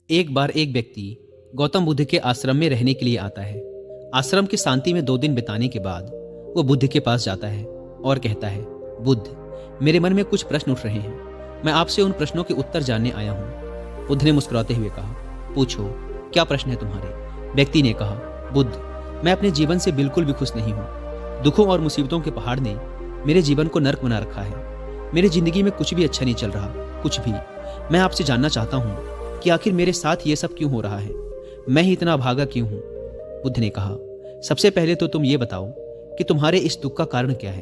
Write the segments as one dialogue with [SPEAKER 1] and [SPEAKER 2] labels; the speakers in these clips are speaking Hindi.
[SPEAKER 1] एक बार एक व्यक्ति गौतम बुद्ध के आश्रम में रहने के लिए आता है। आश्रम की शांति में 2 दिन बिताने के बाद वो बुद्ध के पास जाता है और कहता है, बुद्ध, मेरे मन में कुछ प्रश्न उठ रहे हैं। मैं आपसे उन प्रश्नों के उत्तर जानने आया हूँ। बुद्ध ने मुस्कुराते हुए कहा, पूछो, क्या प्रश्न है तुम्हारे? व्यक्ति ने कहा, बुद्ध, मैं अपने जीवन से बिल्कुल भी खुश नहीं हूँ। दुखों और मुसीबतों के पहाड़ ने मेरे जीवन को नर्क बना रखा है। मेरी जिंदगी में कुछ भी अच्छा नहीं चल रहा, कुछ भी। मैं आपसे जानना चाहता हूँ कि आखिर मेरे साथ ये सब क्यों हो रहा है? मैं ही इतना भागा क्यों हूँ? बुद्ध ने कहा, सबसे पहले तो तुम ये बताओ कि तुम्हारे इस दुख का कारण क्या है।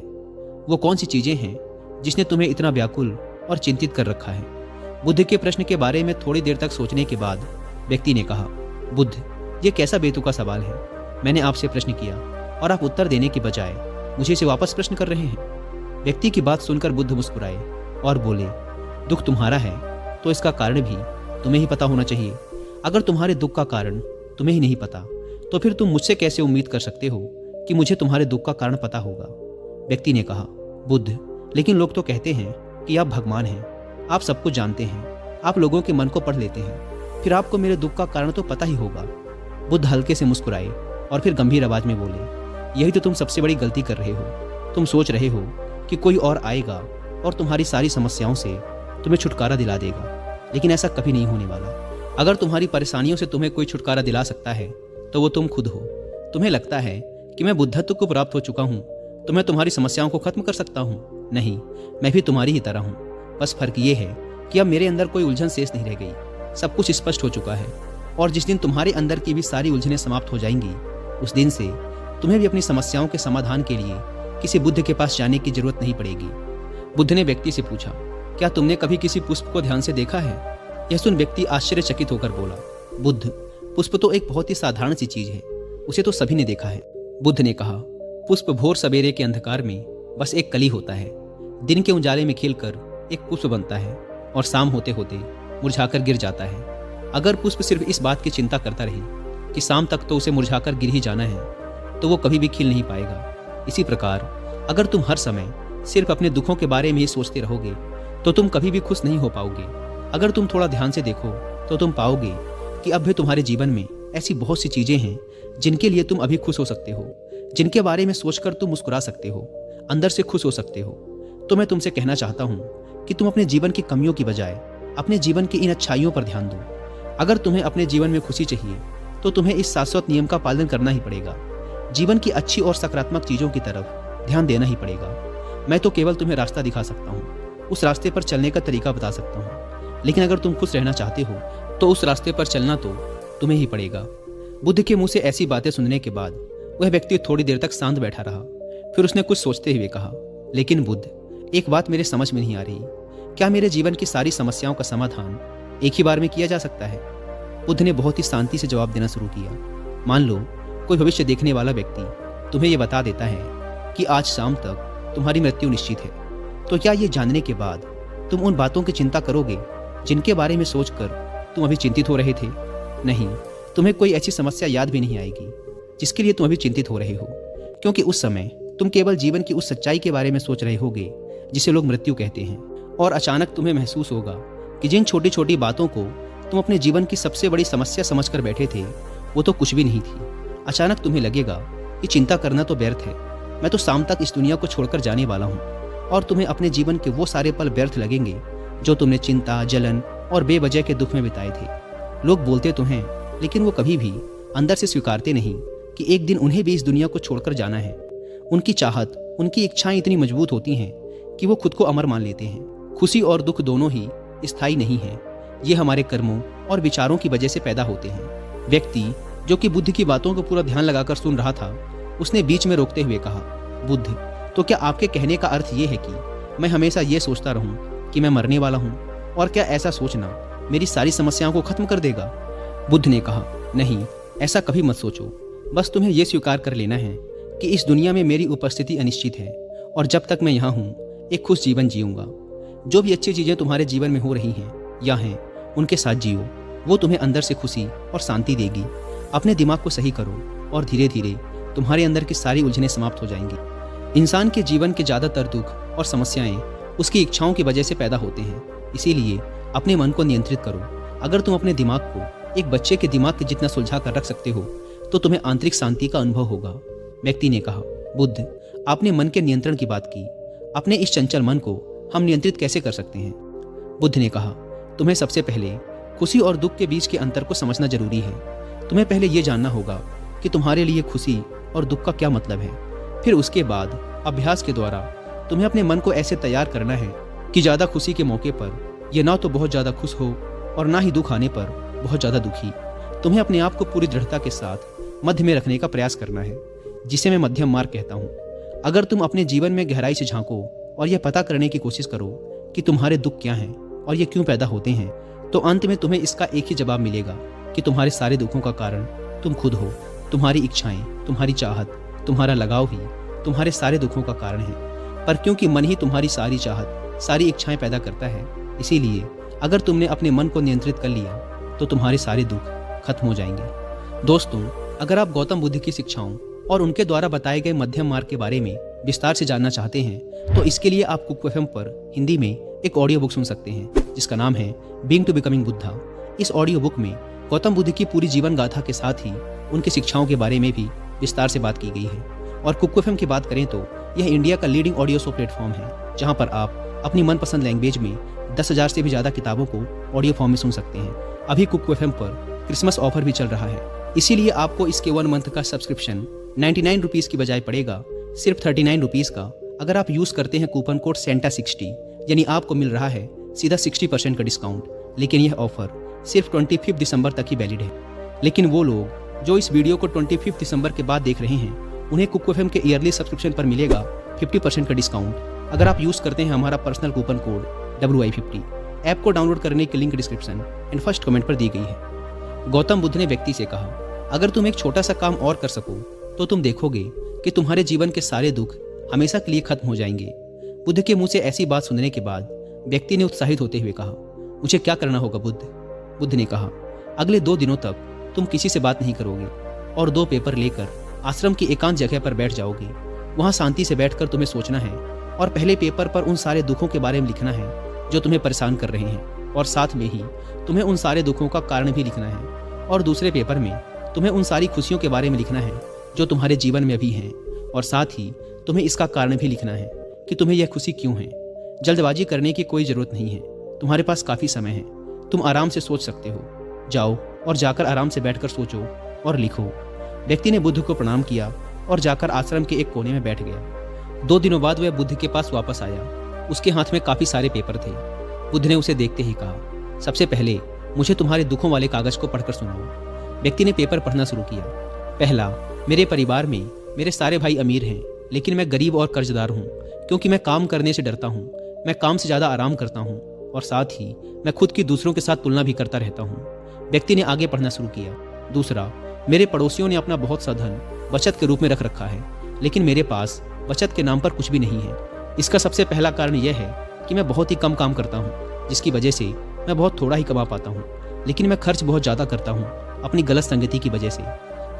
[SPEAKER 1] वो कौन सी चीजें हैं जिसने तुम्हें इतना व्याकुल और चिंतित कर रखा है? बुद्ध के प्रश्न के बारे में थोड़ी देर तक सोचने के बाद व्यक्ति ने कहा, बुद्ध, ये कैसा बेतुका सवाल है। मैंने आपसे प्रश्न किया और आप उत्तर देने के बजाय मुझे इसे वापस प्रश्न कर रहे हैं। व्यक्ति की बात सुनकर बुद्ध मुस्कुराए और बोले, दुख तुम्हारा है तो इसका कारण भी तुम्हें ही पता होना चाहिए। अगर तुम्हारे दुख का कारण तुम्हें ही नहीं पता तो फिर तुम मुझसे कैसे उम्मीद कर सकते हो कि मुझे तुम्हारे दुख का कारण पता होगा? व्यक्ति ने कहा, बुद्ध, लेकिन लोग तो कहते हैं कि आप भगवान हैं, आप सब कुछ जानते हैं, आप लोगों के मन को पढ़ लेते हैं, फिर आपको मेरे दुख का कारण तो पता ही होगा। बुद्ध हल्के से मुस्कुराए और फिर गंभीर आवाज में बोले, यही तो तुम सबसे बड़ी गलती कर रहे हो। तुम सोच रहे हो कि कोई और आएगा और तुम्हारी सारी समस्याओं से तुम्हें छुटकारा दिला देगा, लेकिन ऐसा कभी नहीं होने वाला। अगर तुम्हारी परेशानियों से तुम्हें कोई छुटकारा दिला सकता है तो वो तुम खुद हो। तुम्हें लगता है कि मैं बुद्धत्व को प्राप्त हो चुका हूँ तो मैं तुम्हारी समस्याओं को खत्म कर सकता हूँ। नहीं, मैं भी तुम्हारी ही तरह हूँ। बस फर्क ये है कि अब मेरे अंदर कोई उलझन शेष नहीं रह गई। सब कुछ स्पष्ट हो चुका है और जिस दिन तुम्हारे अंदर की भी सारी उलझनें समाप्त हो जाएंगी, उस दिन से तुम्हें भी अपनी समस्याओं के समाधान के लिए किसी बुद्ध के पास जाने की जरूरत नहीं पड़ेगी। बुद्ध ने व्यक्ति से पूछा, क्या तुमने कभी किसी पुष्प को ध्यान से देखा है? यह सुन व्यक्ति आश्चर्यचकित होकर बोला, बुद्ध, पुष्प तो एक बहुत ही साधारण सी चीज है, उसे तो सभी ने देखा है। बुद्ध ने कहा, पुष्प भोर सवेरे के अंधकार में बस एक कली होता है। दिन के उजाले में खिलकर एक पुष्प बनता है और शाम होते होते मुरझाकर गिर जाता है। अगर पुष्प सिर्फ इस बात की चिंता करता रहे कि शाम तक तो उसे मुरझाकर गिर ही जाना है, तो वो कभी भी खिल नहीं पाएगा। इसी प्रकार अगर तुम हर समय सिर्फ अपने दुखों के बारे में ही सोचते रहोगे तो तुम कभी भी खुश नहीं हो पाओगे। अगर तुम थोड़ा ध्यान से देखो तो तुम पाओगे कि अब भी तुम्हारे जीवन में ऐसी बहुत सी चीजें हैं जिनके लिए तुम अभी खुश हो सकते हो, जिनके बारे में सोचकर तुम मुस्कुरा सकते हो, अंदर से खुश हो सकते हो। तो मैं तुमसे कहना चाहता हूँ कि तुम अपने जीवन की कमियों की बजाय अपने जीवन की इन अच्छाइयों पर ध्यान दो। अगर तुम्हें अपने जीवन में खुशी चाहिए तो तुम्हें इस शाश्वत नियम का पालन करना ही पड़ेगा। जीवन की अच्छी और सकारात्मक चीजों की तरफ ध्यान देना ही पड़ेगा। मैं तो केवल तुम्हें रास्ता दिखा सकता हूँ, उस रास्ते पर चलने का तरीका बता सकता हूँ, लेकिन अगर तुम खुश रहना चाहते हो तो उस रास्ते पर चलना तो तुम्हें ही पड़ेगा। बुद्ध के मुंह से ऐसी बातें सुनने के बाद वह व्यक्ति थोड़ी देर तक शांत बैठा रहा। फिर उसने कुछ सोचते हुए कहा, लेकिन बुद्ध, एक बात मेरे समझ में नहीं आ रही। क्या मेरे जीवन की सारी समस्याओं का समाधान एक ही बार में किया जा सकता है? बुद्ध ने बहुत ही शांति से जवाब देना शुरू किया। मान लो कोई भविष्य देखने वाला व्यक्ति तुम्हें यह बता देता है कि आज शाम तक तुम्हारी मृत्यु निश्चित है, तो क्या ये जानने के बाद तुम उन बातों की चिंता करोगे जिनके बारे में सोचकर तुम अभी चिंतित हो रहे थे? नहीं, तुम्हें कोई ऐसी समस्या याद भी नहीं आएगी जिसके लिए तुम अभी चिंतित हो रहे हो, क्योंकि उस समय तुम केवल जीवन की उस सच्चाई के बारे में सोच रहे होगे जिसे लोग मृत्यु कहते हैं। और अचानक तुम्हें महसूस होगा कि जिन छोटी छोटी बातों को तुम अपने जीवन की सबसे बड़ी समस्या समझकर बैठे थे वो तो कुछ भी नहीं थी। अचानक तुम्हें लगेगा कि चिंता करना तो व्यर्थ है, मैं तो शाम तक इस दुनिया को छोड़कर जाने वाला हूँ। और तुम्हें अपने जीवन के वो सारे पल व्यर्थ लगेंगे जो तुमने चिंता, जलन और बेवजह के दुख में बिताए थे। लोग बोलते तो हैं, लेकिन वो कभी भी अंदर से स्वीकारते नहीं कि एक दिन उन्हें भी इस दुनिया को छोड़कर जाना है। उनकी चाहत, उनकी इच्छाएं इतनी मजबूत होती हैं कि वो खुद को अमर मान लेते हैं। खुशी और दुख दोनों ही स्थायी नहीं हैं, ये हमारे कर्मों और विचारों की वजह से पैदा होते हैं। व्यक्ति जो कि बुद्ध की बातों को पूरा ध्यान लगाकर सुन रहा था, उसने बीच में रोकते हुए कहा, बुद्ध, तो क्या आपके कहने का अर्थ ये है कि मैं हमेशा ये सोचता रहूं कि मैं मरने वाला हूं, और क्या ऐसा सोचना मेरी सारी समस्याओं को खत्म कर देगा? बुद्ध ने कहा, नहीं, ऐसा कभी मत सोचो। बस तुम्हें यह स्वीकार कर लेना है कि इस दुनिया में मेरी उपस्थिति अनिश्चित है और जब तक मैं यहाँ हूँ एक खुश जीवन जीऊँगा। जो भी अच्छी चीज़ें तुम्हारे जीवन में हो रही हैं या हैं, उनके साथ जियो। वो तुम्हें अंदर से खुशी और शांति देगी। अपने दिमाग को सही करो और धीरे धीरे तुम्हारे अंदर की सारी उलझनें समाप्त हो जाएंगी। इंसान के जीवन के ज़्यादातर दुख और समस्याएं उसकी इच्छाओं की वजह से पैदा होते हैं। इसीलिए अपने मन को नियंत्रित करो। अगर तुम अपने दिमाग को एक बच्चे के दिमाग के जितना सुलझा कर रख सकते हो तो तुम्हें आंतरिक शांति का अनुभव होगा। व्यक्ति ने कहा, बुद्ध, आपने मन के नियंत्रण की बात की। अपने इस चंचल मन को हम नियंत्रित कैसे कर सकते हैं? बुद्ध ने कहा, तुम्हें सबसे पहले खुशी और दुख के बीच के अंतर को समझना जरूरी है। तुम्हें पहले ये जानना होगा कि तुम्हारे लिए खुशी और दुख का क्या मतलब है। फिर उसके बाद अभ्यास के द्वारा तुम्हें अपने मन को ऐसे तैयार करना है कि ज़्यादा खुशी के मौके पर यह ना तो बहुत ज़्यादा खुश हो और ना ही दुख आने पर बहुत ज़्यादा दुखी। तुम्हें अपने आप को पूरी दृढ़ता के साथ मध्य में रखने का प्रयास करना है, जिसे मैं मध्यम मार्ग कहता हूँ। अगर तुम अपने जीवन में गहराई से झांको और यह पता करने की कोशिश करो कि तुम्हारे दुख क्या हैं और ये क्यों पैदा होते हैं, तो अंत में तुम्हें इसका एक ही जवाब मिलेगा कि तुम्हारे सारे दुखों का कारण तुम खुद हो। तुम्हारी इच्छाएं, तुम्हारी चाहत, तुम्हारा लगाव ही तुम्हारे सारे दुखों का कारण है। पर क्योंकि मन ही तुम्हारी सारी चाहत, सारी इच्छाएं पैदा करता है, इसीलिए अगर तुमने अपने मन को नियंत्रित कर लिया तो तुम्हारे सारे दुख खत्म हो जाएंगे। दोस्तों, अगर आप गौतम बुद्ध की शिक्षाओं और उनके द्वारा बताए गए मध्यम मार्ग के बारे में विस्तार से जानना चाहते हैं तो इसके लिए आप कुक एफएम पर हिंदी में एक ऑडियो बुक सुन सकते हैं जिसका नाम है बीइंग टू बिकमिंग बुद्धा। इस ऑडियो बुक में गौतम बुद्ध की पूरी जीवन गाथा के साथ ही उनकी शिक्षाओं के बारे में भी विस्तार से बात की गई है। और कुक एफएम की बात करें तो यह इंडिया का लीडिंग ऑडियो शो प्लेटफॉर्म है जहां पर आप अपनी मनपसंद लैंग्वेज में 10,000 से भी ज़्यादा किताबों को ऑडियो फॉर्म में सुन सकते हैं। अभी कुक एफएम पर क्रिसमस ऑफर भी चल रहा है, इसीलिए आपको इसके 1 मंथ का सब्सक्रिप्शन 99 रुपीज़ की बजाय पड़ेगा सिर्फ 39 रुपीज़ का। अगर आप यूज़ करते हैं कूपन कोड सेंटा60, यानी आपको मिल रहा है सीधा 60% का डिस्काउंट। लेकिन यह ऑफर सिर्फ 25 दिसंबर तक ही वैलिड है। लेकिन वो लोग जो इस वीडियो को 25 दिसंबर के बाद देख रहे हैं उन्हें कुक एफएम के ईयरली सब्सक्रिप्शन पर मिलेगा 50% का डिस्काउंट अगर आप यूज़ करते हैं हमारा personal coupon code WI50। App को डाउनलोड करने की link description and first comment पर दी गई है। गौतम बुद्ध ने व्यक्ति से कहा, अगर तुम एक छोटा सा काम और कर सको तो तुम देखोगे कि तुम्हारे जीवन के सारे दुख हमेशा के लिए खत्म हो जाएंगे। बुद्ध के मुंह से ऐसी बात सुनने के बाद व्यक्ति ने उत्साहित होते हुए कहा, मुझे क्या करना होगा बुद्ध? बुद्ध ने कहा, अगले 2 दिनों तक तुम किसी से बात नहीं करोगे और 2 पेपर लेकर आश्रम की एकांत जगह पर बैठ जाओगे। वहाँ शांति से बैठकर तुम्हें सोचना है और पहले पेपर पर उन सारे दुखों के बारे में लिखना है जो तुम्हें परेशान कर रहे हैं, और साथ में ही तुम्हें उन सारे दुखों का कारण भी लिखना है। और दूसरे पेपर में तुम्हें उन सारी खुशियों के बारे में लिखना है जो तुम्हारे जीवन में अभी हैं, और साथ ही तुम्हें इसका कारण भी लिखना है कि तुम्हें यह खुशी क्यों है। जल्दबाजी करने की कोई ज़रूरत नहीं है, तुम्हारे पास काफ़ी समय है, तुम आराम से सोच सकते हो। जाओ और जाकर आराम से बैठकर सोचो और लिखो। व्यक्ति ने बुद्ध को प्रणाम किया और जाकर आश्रम के एक कोने में बैठ गया। 2 दिनों बाद वह बुद्ध के पास वापस आया। उसके हाथ में काफ़ी सारे पेपर थे। बुद्ध ने उसे देखते ही कहा, सबसे पहले मुझे तुम्हारे दुखों वाले कागज़ को पढ़कर सुनाओ। व्यक्ति ने पेपर पढ़ना शुरू किया। पहला, मेरे परिवार में मेरे सारे भाई अमीर हैं, लेकिन मैं गरीब और कर्जदार हूँ क्योंकि मैं काम करने से डरता हूँ। मैं काम से ज़्यादा आराम करता हूँ और साथ ही मैं खुद की दूसरों के साथ तुलना भी करता रहता हूँ। व्यक्ति ने आगे पढ़ना शुरू किया। दूसरा, मेरे पड़ोसियों ने अपना बहुत सा धन बचत के रूप में रख रखा है, लेकिन मेरे पास बचत के नाम पर कुछ भी नहीं है। इसका सबसे पहला कारण यह है कि मैं बहुत ही कम काम करता हूँ, जिसकी वजह से मैं बहुत थोड़ा ही कमा पाता हूँ, लेकिन मैं खर्च बहुत ज़्यादा करता हूँ अपनी गलत संगति की वजह से,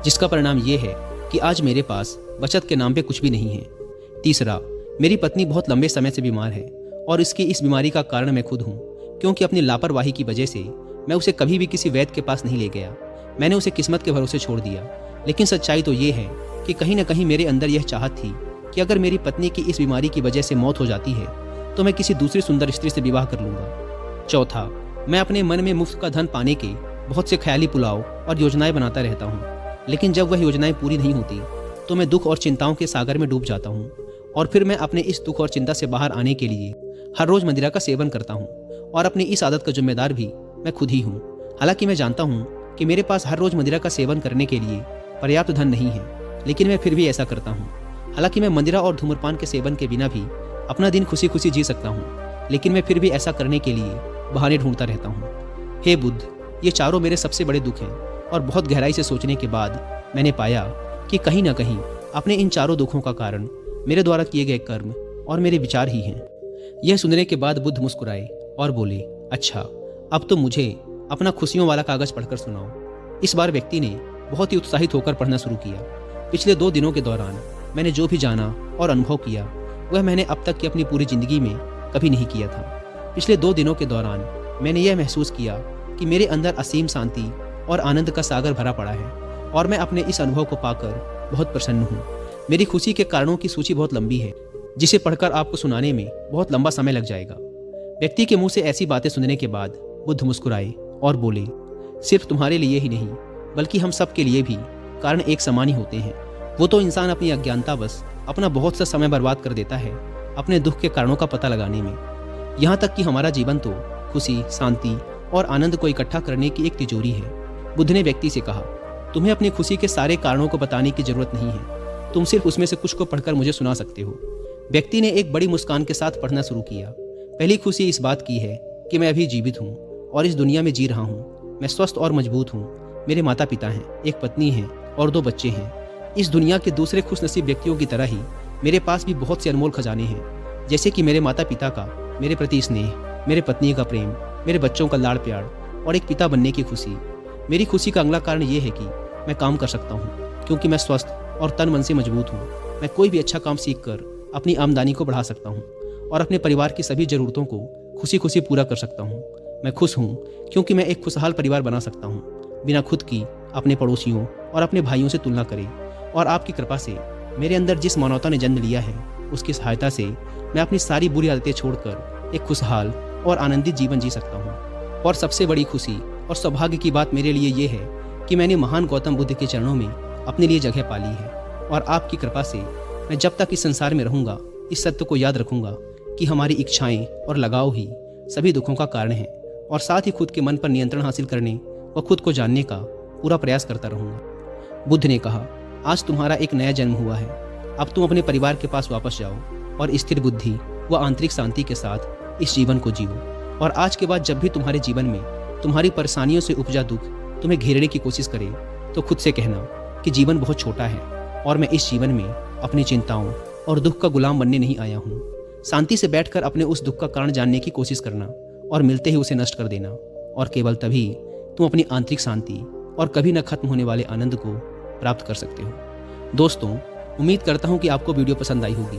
[SPEAKER 1] जिसका परिणाम ये है कि आज मेरे पास बचत के नाम पे कुछ भी नहीं है। तीसरा, मेरी पत्नी बहुत लंबे समय से बीमार है और इसकी इस बीमारी का कारण मैं खुद हूँ, क्योंकि अपनी लापरवाही की वजह से मैं उसे कभी भी किसी वैद्य के पास नहीं ले गया। मैंने उसे किस्मत के भरोसे छोड़ दिया। लेकिन सच्चाई तो ये है कि कहीं ना कहीं मेरे अंदर यह चाहत थी कि अगर मेरी पत्नी की इस बीमारी की वजह से मौत हो जाती है तो मैं किसी दूसरी सुंदर स्त्री से विवाह कर लूँगा। चौथा, मैं अपने मन में मुफ्त का धन पाने के बहुत से ख्याली पुलाव और योजनाएं बनाता रहता हूँ, लेकिन जब वह योजनाएं पूरी नहीं होती तो मैं दुख और चिंताओं के सागर में डूब जाता हूँ, और फिर मैं अपने इस दुख और चिंता से बाहर आने के लिए हर रोज़ मदिरा का सेवन करता हूँ, और अपनी इस आदत का जिम्मेदार भी मैं खुद ही हूँ। हालांकि मैं जानता हूँ कि मेरे पास हर रोज़ मदिरा का सेवन करने के लिए पर्याप्त धन नहीं है, लेकिन मैं फिर भी ऐसा करता हूँ। हालांकि मैं मदिरा और धूम्रपान के सेवन के बिना भी अपना दिन खुशी खुशी जी सकता हूँ, लेकिन मैं फिर भी ऐसा करने के लिए बहाने ढूंढता रहता हूँ। हे बुद्ध, ये चारों मेरे सबसे बड़े दुख हैं, और बहुत गहराई से सोचने के बाद मैंने पाया कि कहीं ना कहीं अपने इन चारों दुखों का कारण मेरे द्वारा किए गए कर्म और मेरे विचार ही हैं। यह सुनने के बाद बुद्ध मुस्कुराए और बोले, अच्छा, अब तो मुझे अपना खुशियों वाला कागज पढ़कर सुनाओ। इस बार व्यक्ति ने बहुत ही उत्साहित होकर पढ़ना शुरू किया। पिछले 2 दिनों के दौरान मैंने जो भी जाना और अनुभव किया वह मैंने अब तक की अपनी पूरी जिंदगी में कभी नहीं किया था। पिछले 2 दिनों के दौरान मैंने यह महसूस किया कि मेरे अंदर असीम शांति और आनंद का सागर भरा पड़ा है और मैं अपने इस अनुभव को पाकर बहुत प्रसन्न हूँ। मेरी खुशी के कारणों की सूची बहुत लंबी है, जिसे पढ़कर आपको सुनाने में बहुत लंबा समय लग जाएगा। व्यक्ति के मुंह से ऐसी बातें सुनने के बाद बुद्ध मुस्कुराए और बोले, सिर्फ तुम्हारे लिए ही नहीं बल्कि हम सब के लिए भी कारण एक समान ही होते हैं। वो तो इंसान अपनी अज्ञानतावश अपना बहुत सा समय बर्बाद कर देता है अपने दुख के कारणों का पता लगाने में। यहाँ तक कि हमारा जीवन तो खुशी, शांति और आनंद को इकट्ठा करने की एक तिजोरी है। बुद्ध ने व्यक्ति से कहा, तुम्हें अपनी खुशी के सारे कारणों को बताने की जरूरत नहीं है, तुम सिर्फ उसमें से कुछ को पढ़कर मुझे सुना सकते हो। व्यक्ति ने एक बड़ी मुस्कान के साथ पढ़ना शुरू किया। पहली खुशी इस बात की है कि मैं अभी जीवित हूँ और इस दुनिया में जी रहा हूँ। मैं स्वस्थ और मजबूत हूँ। मेरे माता पिता हैं, एक पत्नी है और 2 बच्चे हैं। इस दुनिया के दूसरे खुशनसीब व्यक्तियों की तरह ही मेरे पास भी बहुत से अनमोल खजाने हैं, जैसे कि मेरे माता पिता का मेरे प्रति स्नेह, मेरे पत्नी का प्रेम, मेरे बच्चों का लाड़ प्यार और एक पिता बनने की खुशी। मेरी खुशी का अगला कारण ये है कि मैं काम कर सकता हूँ, क्योंकि मैं स्वस्थ और तन मन से मजबूत हूँ। मैं कोई भी अच्छा काम सीख कर अपनी आमदनी को बढ़ा सकता हूँ और अपने परिवार की सभी ज़रूरतों को खुशी खुशी पूरा कर सकता हूँ। मैं खुश हूँ क्योंकि मैं एक खुशहाल परिवार बना सकता हूँ, बिना खुद की अपने पड़ोसियों और अपने भाइयों से तुलना करे। और आपकी कृपा से मेरे अंदर जिस मानवता ने जन्म लिया है, उसकी सहायता से मैं अपनी सारी बुरी आदतें छोड़कर एक खुशहाल और आनंदित जीवन जी सकता हूँ। और सबसे बड़ी खुशी और सौभाग्य की बात मेरे लिए ये है कि मैंने महान गौतम बुद्ध के चरणों में अपने लिए जगह पाली है। और आपकी कृपा से मैं जब तक इस संसार में रहूँगा, इस सत्य को याद रखूँगा कि हमारी इच्छाएं और लगाव ही सभी दुखों का कारण है, और साथ ही खुद के मन पर नियंत्रण हासिल करने व खुद को जानने का पूरा प्रयास करता रहूँगा। बुद्ध ने कहा, आज तुम्हारा एक नया जन्म हुआ है। अब तुम अपने परिवार के पास वापस जाओ और स्थिर बुद्धि व आंतरिक शांति के साथ इस जीवन को जियो। और आज के बाद जब भी तुम्हारे जीवन में तुम्हारी परेशानियों से उपजा दुख तुम्हें घेरने की कोशिश करे, तो खुद से कहना कि जीवन बहुत छोटा है और मैं इस जीवन में अपनी चिंताओं और दुख का गुलाम बनने नहीं आया हूँ। शांति से बैठकर अपने उस दुख का कारण जानने की कोशिश करना और मिलते ही उसे नष्ट कर देना, और केवल तभी तुम अपनी आंतरिक शांति और कभी न खत्म होने वाले आनंद को प्राप्त कर सकते हो। दोस्तों, उम्मीद करता हूँ कि आपको वीडियो पसंद आई होगी।